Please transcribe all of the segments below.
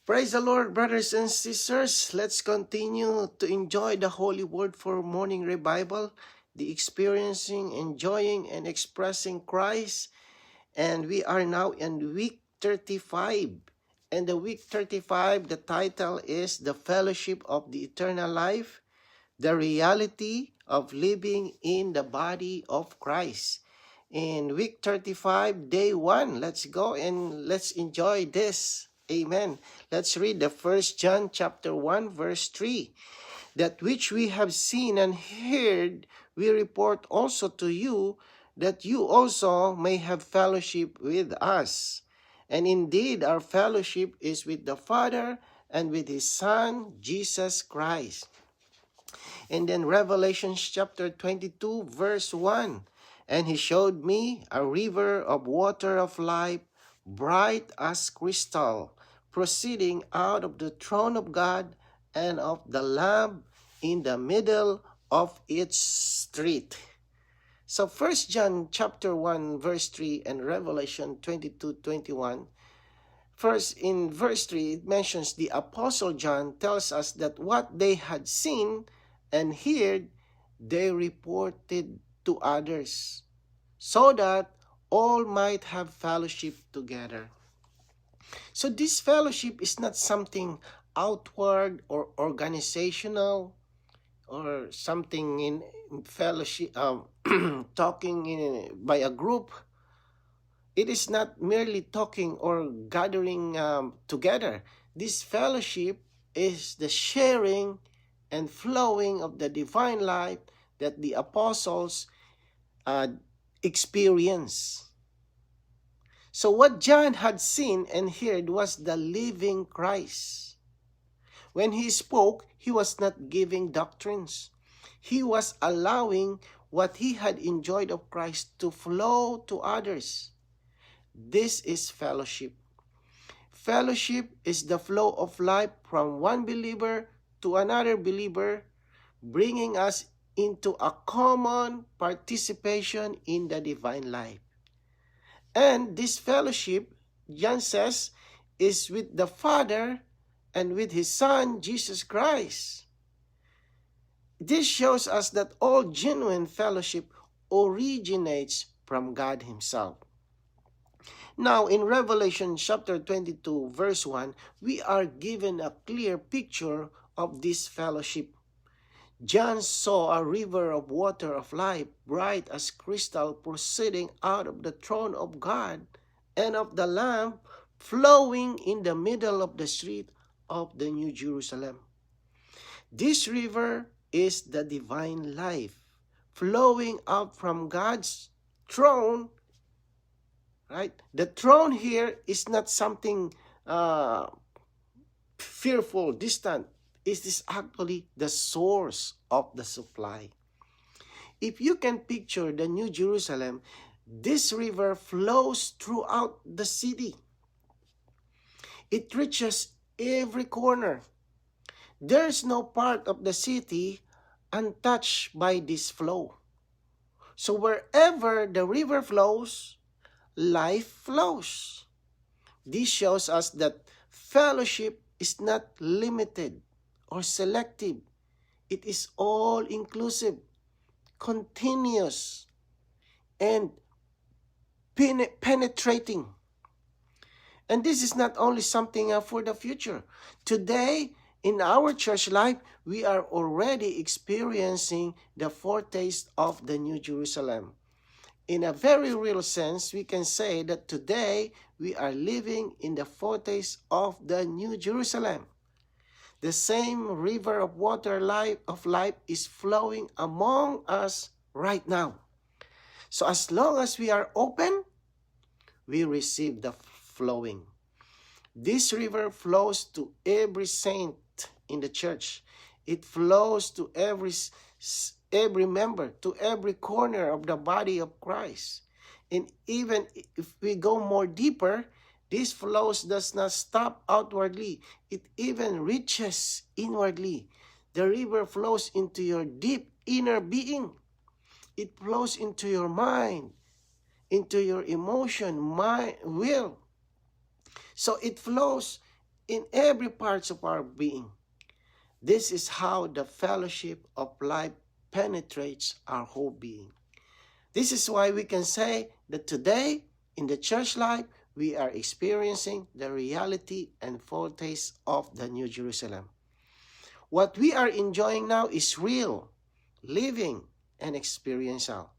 Praise the Lord, brothers and sisters. Let's continue to enjoy the Holy Word for morning revival, the experiencing, enjoying, and expressing Christ. And we are now in week 35. And the week 35, the title is The Fellowship of the Eternal Life, the reality of living in the body of Christ. In week 35, day 1, let's go and let's enjoy this. Amen. Let's read the First John chapter 1 verse 3. That which we have seen and heard, we report also to you, that you also may have fellowship with us. And indeed, our fellowship is with the Father and with His Son, Jesus Christ. And then Revelation chapter 22 verse 1. And he showed me a river of water of life, bright as crystal, proceeding out of the throne of God and of the Lamb in the middle of its street. So 1 John chapter 1 verse 3 and Revelation 22:21. First, in verse 3, it mentions the Apostle John tells us that what they had seen and heard, they reported to others, so that all might have fellowship together. So this fellowship is not something outward or organizational or something in fellowship, talking by a group. It is not merely talking or gathering together. This fellowship is the sharing and flowing of the divine life that the apostles experienced. So what John had seen and heard was the living Christ. When he spoke, he was not giving doctrines. He was allowing what he had enjoyed of Christ to flow to others. This is fellowship. Fellowship is the flow of life from one believer to another believer, bringing us into a common participation in the divine life. And this fellowship, John says, is with the Father and with His Son, Jesus Christ. This shows us that all genuine fellowship originates from God Himself. Now, in Revelation chapter 22, verse 1, we are given a clear picture of this fellowship. John saw a river of water of life, bright as crystal, proceeding out of the throne of God and of the Lamb, flowing in the middle of the street of the New Jerusalem. This river is the divine life, flowing out from God's throne. Right? The throne here is not something fearful, distant. It is actually the source of the supply. If you can picture the New Jerusalem, this river flows throughout the city. It reaches every corner. There is no part of the city untouched by this flow. So wherever the river flows, life flows. This shows us that fellowship is not limited or selective. It is all-inclusive, continuous, and penetrating. And this is not only something for the future. Today, in our church life, we are already experiencing the foretaste of the New Jerusalem. In a very real sense, we can say that today we are living in the foretaste of the New Jerusalem. The same river of water of life is flowing among us right now. So as long as we are open, we receive the flowing. This river flows to every saint in the church. It flows to every member, to every corner of the body of Christ. And even if we go more deeper, this flows does not stop outwardly. It even reaches inwardly. The river flows into your deep inner being. It flows into your mind, into your emotion, mind, will. So it flows in every part of our being. This is how the fellowship of life penetrates our whole being. This is why we can say that today in the church life, we are experiencing the reality and foretaste of the New Jerusalem. What we are enjoying now is real, living, and experiential.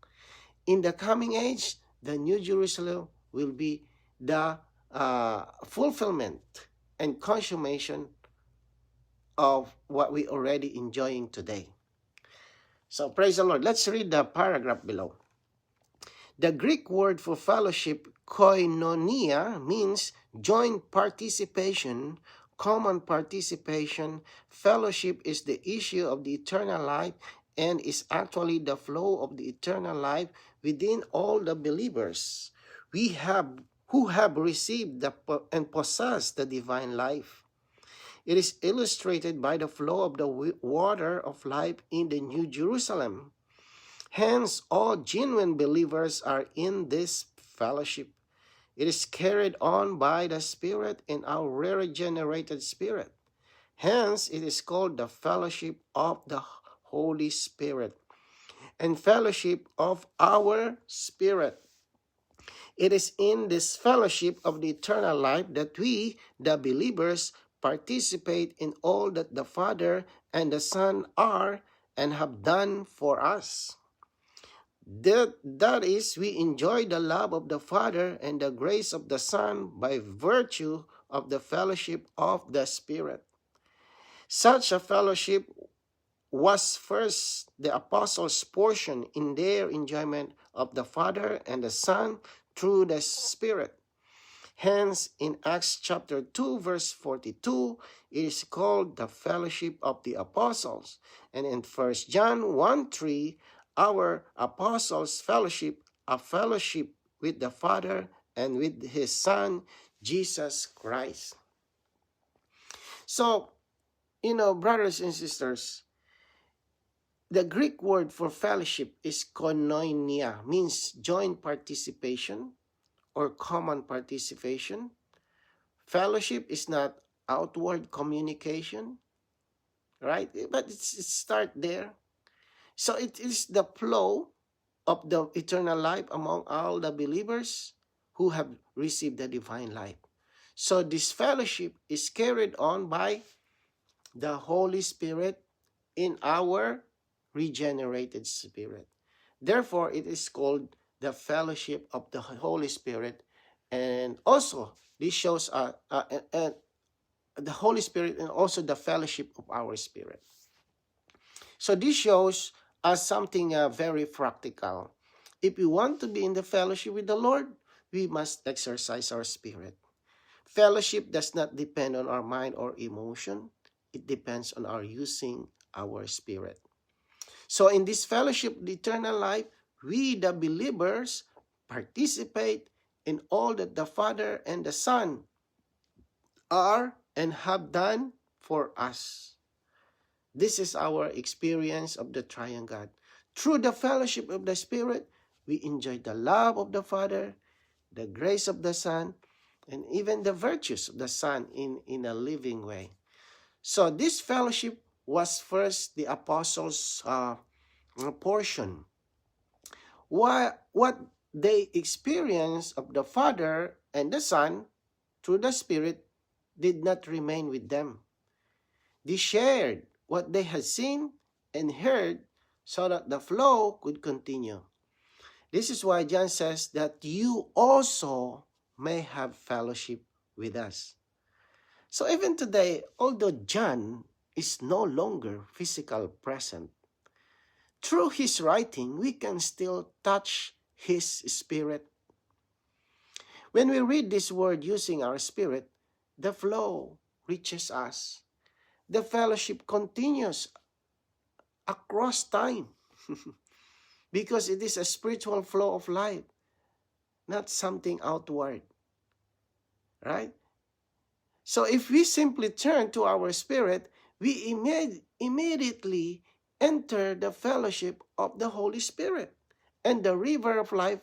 In the coming age, the New Jerusalem will be the fulfillment and consummation of what we already enjoying today. So praise the Lord. Let's read the paragraph below. The Greek word for fellowship, koinonia, means joint participation, common participation. Fellowship is the issue of the eternal life and is actually the flow of the eternal life within all the believers who have received and possess the divine life. It is illustrated by the flow of the water of life in the New Jerusalem. Hence, all genuine believers are in this fellowship. It is carried on by the Spirit in our regenerated spirit. Hence, it is called the fellowship of the Holy Spirit and fellowship of our spirit. It is in this fellowship of the eternal life that we, the believers, participate in all that the Father and the Son are and have done for us. That is, we enjoy the love of the Father and the grace of the Son by virtue of the fellowship of the Spirit. Such a fellowship was first the apostles' portion in their enjoyment of the Father and the Son through the Spirit. Hence, in Acts chapter 2, verse 42, it is called the fellowship of the apostles. And in 1 John 1:3, our apostles' fellowship, a fellowship with the Father and with His Son, Jesus Christ. So, brothers and sisters, the Greek word for fellowship is koinonia, means joint participation or common participation. Fellowship is not outward communication, right? But it starts there. So it is the flow of the eternal life among all the believers who have received the divine life. So this fellowship is carried on by the Holy Spirit in our regenerated spirit. Therefore, it is called the fellowship of the Holy Spirit. And also, this shows the Holy Spirit and also the fellowship of our spirit. So this shows us something very practical. If we want to be in the fellowship with the Lord, we must exercise our spirit. Fellowship does not depend on our mind or emotion. It depends on our using our spirit. So in this fellowship, the eternal life, we, the believers, participate in all that the Father and the Son are and have done for us. This is our experience of the Triune God. Through the fellowship of the Spirit, we enjoy the love of the Father, the grace of the Son, and even the virtues of the Son in a living way. So this fellowship was first the apostles' portion. What they experienced of the Father and the Son through the Spirit did not remain with them. They shared what they had seen and heard so that the flow could continue. This is why John says that you also may have fellowship with us. So even today, although John is no longer physically present, through his writing, we can still touch his spirit. When we read this word using our spirit, the flow reaches us. The fellowship continues across time because it is a spiritual flow of life, not something outward, right? So if we simply turn to our spirit, we immediately enter the fellowship of the Holy Spirit, and the river of life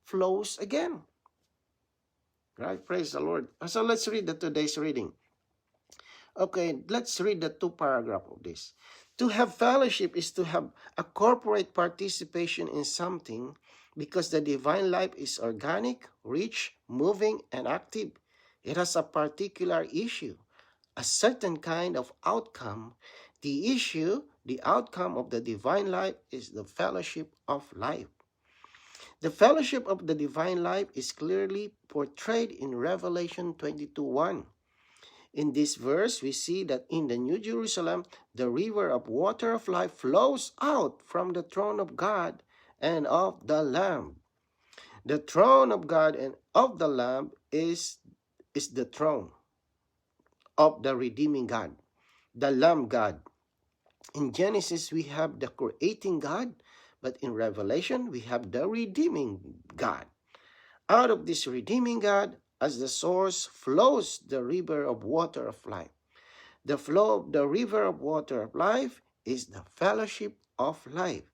flows again. Right? Praise the Lord. So let's read today's reading. Okay, let's read the two paragraph of this. To have fellowship is to have a corporate participation in something because the divine life is organic, rich, moving, and active. It has a particular issue, a certain kind of outcome. The issue, the outcome of the divine life is the fellowship of life. The fellowship of the divine life is clearly portrayed in Revelation 22:1. In this verse, we see that in the New Jerusalem, the river of water of life flows out from the throne of God and of the Lamb. The throne of God and of the Lamb is the throne of the redeeming God, the Lamb God. In Genesis, we have the creating God, but in Revelation, we have the redeeming God. Out of this redeeming God, as the source, flows the river of water of life. The flow of the river of water of life is the fellowship of life.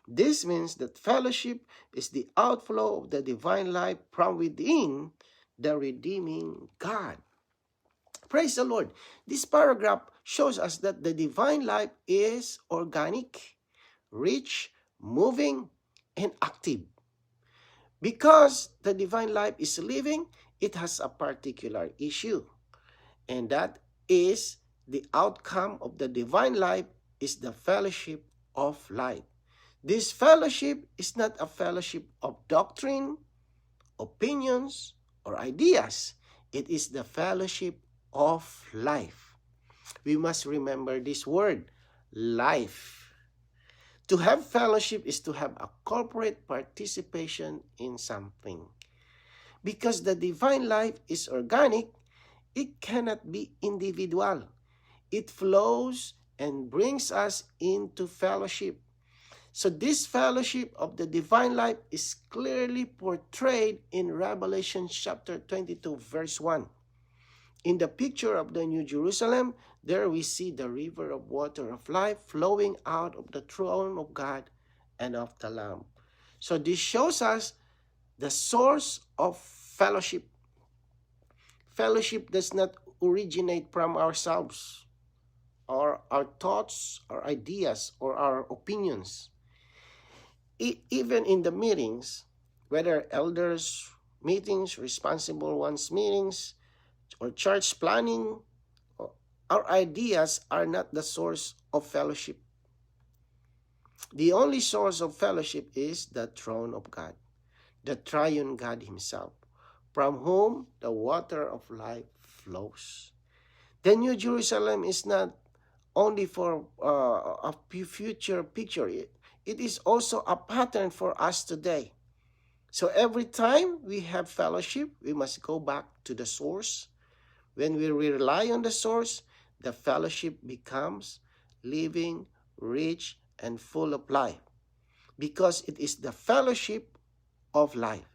This means that fellowship is the outflow of the divine life from within the redeeming God. Praise the Lord. This paragraph shows us that the divine life is organic, rich, moving, and active. Because the divine life is living, it has a particular issue. And that is the outcome of the divine life is the fellowship of life. This fellowship is not a fellowship of doctrine, opinions, or ideas. It is the fellowship of life. We must remember this word, life. To have fellowship is to have a corporate participation in something. Because the divine life is organic, it cannot be individual. It flows and brings us into fellowship. So this fellowship of the divine life is clearly portrayed in Revelation chapter 22, verse 1. In the picture of the New Jerusalem, there we see the river of water of life flowing out of the throne of God and of the Lamb. So this shows us the source of fellowship. Fellowship does not originate from ourselves, or our thoughts, our ideas, or our opinions. Even in the meetings, whether elders' meetings, responsible ones' meetings, or church planning, our ideas are not the source of fellowship. The only source of fellowship is the throne of God, the triune God himself, from whom the water of life flows. The New Jerusalem is not only for a future picture. It is also a pattern for us today. So every time we have fellowship, we must go back to the source. When we rely on the source, the fellowship becomes living, rich, and full of life, because it is the fellowship of life.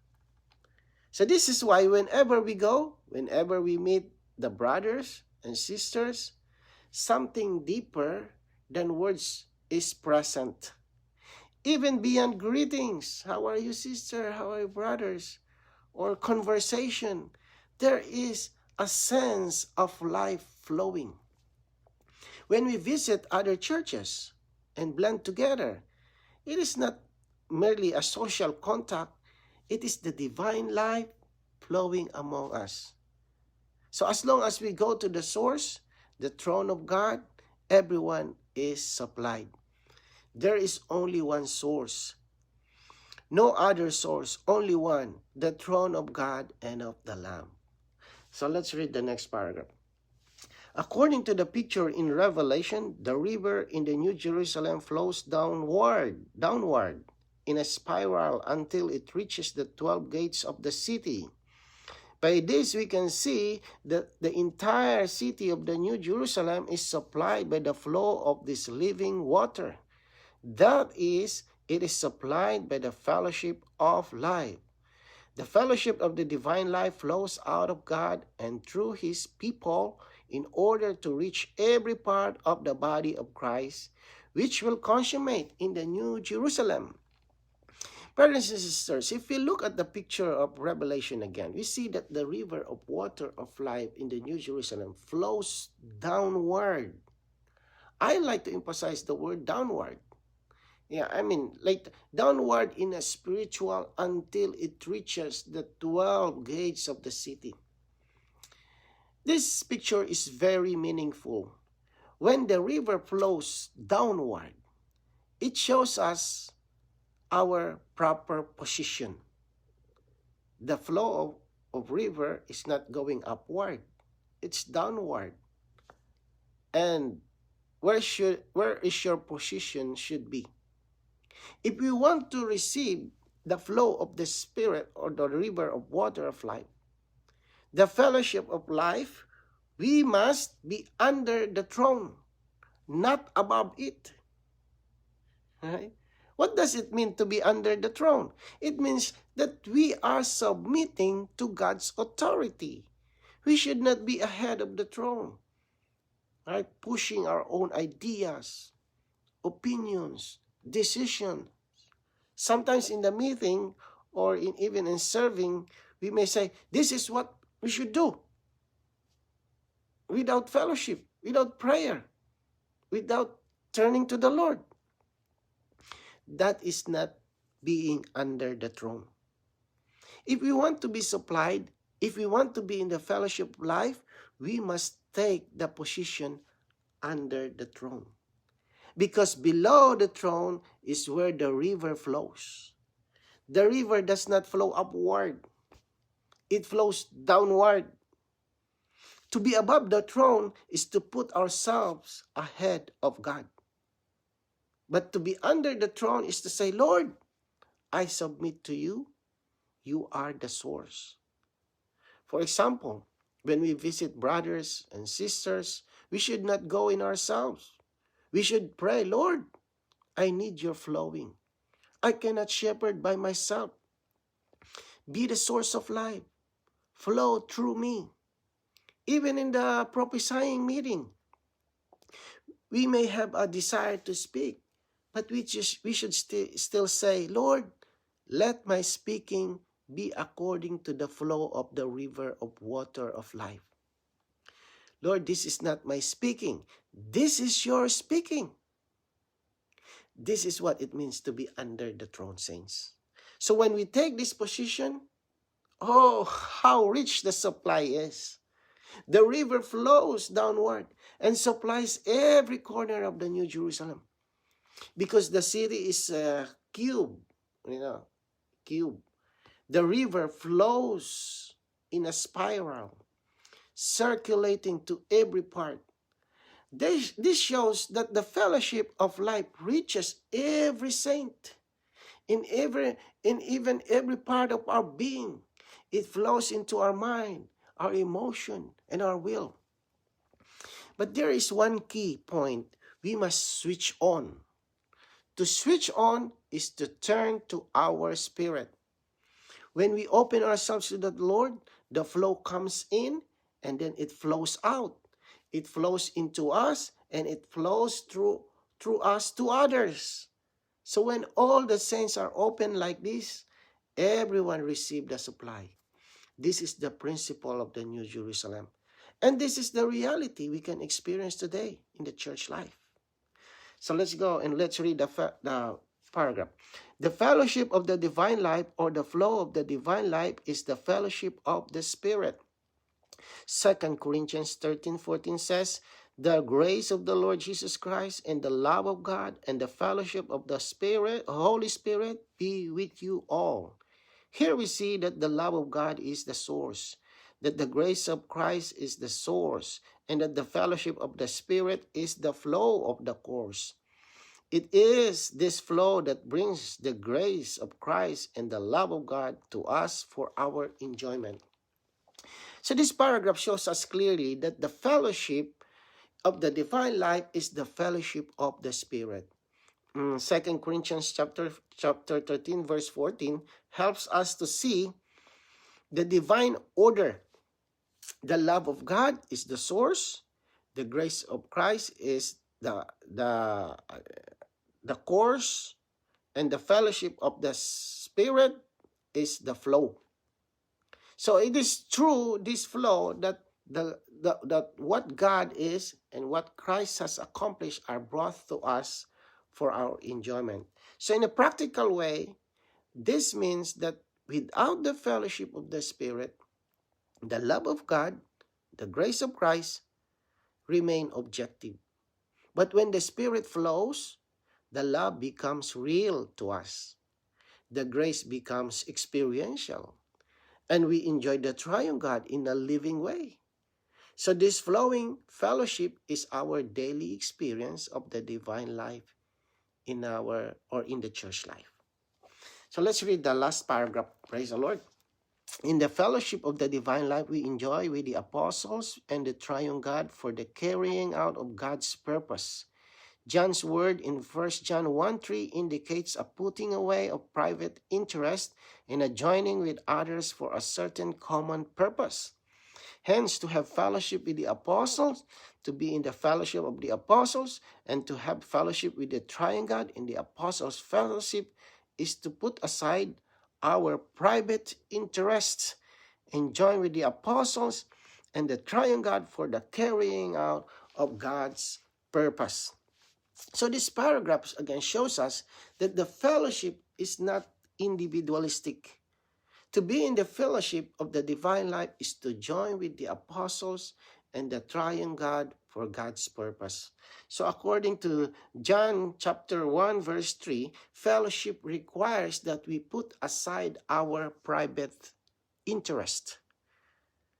So this is why whenever we go, whenever we meet the brothers and sisters, something deeper than words is present. Even beyond greetings, how are you, sister? How are you, brothers? Or conversation, there is a sense of life flowing. When we visit other churches and blend together, it is not merely a social contact, it is the divine life flowing among us. So as long as we go to the source, the throne of God, everyone is supplied. There is only one source. No other source, only one, the throne of God and of the Lamb. So let's read the next paragraph. According to the picture in Revelation, the river in the New Jerusalem flows downward in a spiral until it reaches the 12 gates of the city. By this, we can see that the entire city of the New Jerusalem is supplied by the flow of this living water. That is, it is supplied by the fellowship of life. The fellowship of the divine life flows out of God and through his people in order to reach every part of the body of Christ, which will consummate in the New Jerusalem. Brothers and sisters, if we look at the picture of Revelation again, we see that the river of water of life in the New Jerusalem flows downward. I like to emphasize the word downward. Yeah, I mean, like downward in a spiritual until it reaches the 12 gates of the city. This picture is very meaningful. When the river flows downward, it shows us our proper position. The flow of river is not going upward, it's downward. And where is your position should be? If we want to receive the flow of the Spirit or the river of water of life, the fellowship of life, we must be under the throne, not above it. Right? What does it mean to be under the throne? It means that we are submitting to God's authority. We should not be ahead of the throne, right? Pushing our own ideas, opinions, decisions. Sometimes in the meeting or even in serving, we may say, this is what we should do. Without fellowship, without prayer, without turning to the Lord. That is not being under the throne. If we want to be supplied, if we want to be in the fellowship life, we must take the position under the throne. Because below the throne is where the river flows. The river does not flow upward. It flows downward. To be above the throne is to put ourselves ahead of God. But to be under the throne is to say, Lord, I submit to you. You are the source. For example, when we visit brothers and sisters, we should not go in ourselves. We should pray, Lord, I need your flowing. I cannot shepherd by myself. Be the source of life. Flow through me. Even in the prophesying meeting, we may have a desire to speak, but we should still say, Lord, let my speaking be according to the flow of the river of water of life. Lord, this is not my speaking. This is your speaking. This is what it means to be under the throne, saints. So when we take this position, oh, how rich the supply is. The river flows downward and supplies every corner of the New Jerusalem. Because the city is a cube, cube. The river flows in a spiral, circulating to every part. This shows that the fellowship of life reaches every saint, in even every part of our being. It flows into our mind, our emotion, and our will. But there is one key point we must switch on. To switch on is to turn to our spirit. When we open ourselves to the Lord, the flow comes in and then it flows out. It flows into us and it flows through us to others. So when all the saints are open like this, everyone receives the supply. This is the principle of the New Jerusalem. And this is the reality we can experience today in the church life. So let's go and let's read the paragraph. The fellowship of the divine life, or the flow of the divine life, is the fellowship of the Spirit. 2 Corinthians 13:14 says, the grace of the Lord Jesus Christ and the love of God and the fellowship of the Spirit, Holy Spirit, be with you all. Here we see that the love of God is the source, that the grace of Christ is the source, and that the fellowship of the Spirit is the flow of the course. It is this flow that brings the grace of Christ and the love of God to us for our enjoyment. So this paragraph shows us clearly that the fellowship of the divine life is the fellowship of the Spirit. 2 Corinthians chapter 13 verse 14 helps us to see the divine order. The love of God is the source. The grace of Christ is the course. And the fellowship of the Spirit is the flow. So it is true, this flow, that that what God is and what Christ has accomplished are brought to us for our enjoyment. So in a practical way, this means that without the fellowship of the Spirit, the love of God, the grace of Christ remain objective. But when the Spirit flows, the love becomes real to us. The grace becomes experiential. And we enjoy the triune God in a living way. So this flowing fellowship is our daily experience of the divine life in the church life. So let's read the last paragraph. Praise the Lord. In the fellowship of the divine life we enjoy with the apostles and the triune God for the carrying out of God's purpose. John's word in 1 John 1:3 indicates a putting away of private interest and a joining with others for a certain common purpose. Hence, to have fellowship with the apostles, to be in the fellowship of the apostles, and to have fellowship with the triune God in the apostles' fellowship is to put aside our private interests and join with the apostles and the triune God for the carrying out of God's purpose. So this paragraph again shows us that the fellowship is not individualistic. To be in the fellowship of the divine life is to join with the apostles and the triune God for God's purpose. So according to John chapter 1 verse 3, fellowship requires that we put aside our private interest.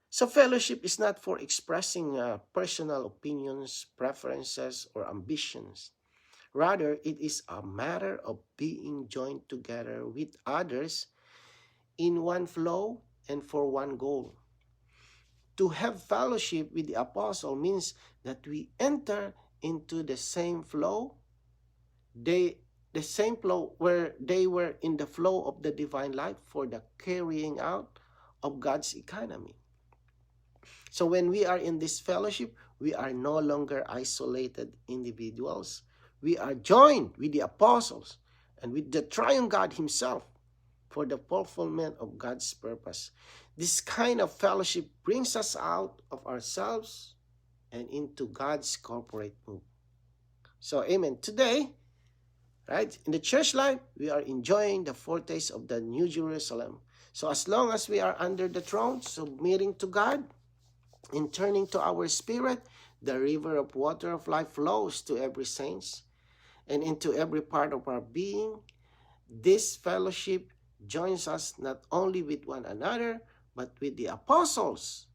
So fellowship is not for expressing personal opinions, preferences, or ambitions. Rather, it is a matter of being joined together with others in one flow and for one goal. To have fellowship with the apostle means that we enter into the same flow, the same flow where they were in the flow of the divine life for the carrying out of God's economy. So when we are in this fellowship, we are no longer isolated individuals. We are joined with the apostles and with the triune God himself for the fulfillment of God's purpose. This kind of fellowship brings us out of ourselves and into God's corporate move. So, amen. Today, right, in the church life, we are enjoying the foretaste of the New Jerusalem. So, as long as we are under the throne, submitting to God, and turning to our spirit, the river of water of life flows to every saint and into every part of our being. This fellowship joins us not only with one another, but with the apostles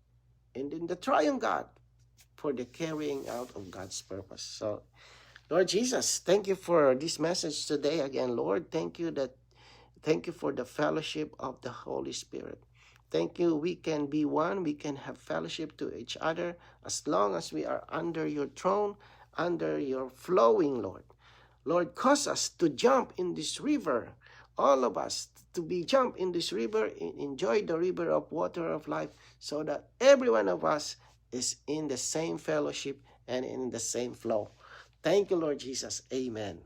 and in the triune God for the carrying out of God's purpose. So, Lord Jesus, thank you for this message today again, Lord. Thank you for the fellowship of the Holy Spirit. Thank you, we can be one, we can have fellowship to each other as long as we are under your throne, under your flowing, Lord. Lord, cause us to jump in this river, all of us to be jump in this river and enjoy the river of water of life so that every one of us is in the same fellowship and in the same flow. Thank you, Lord Jesus. Amen.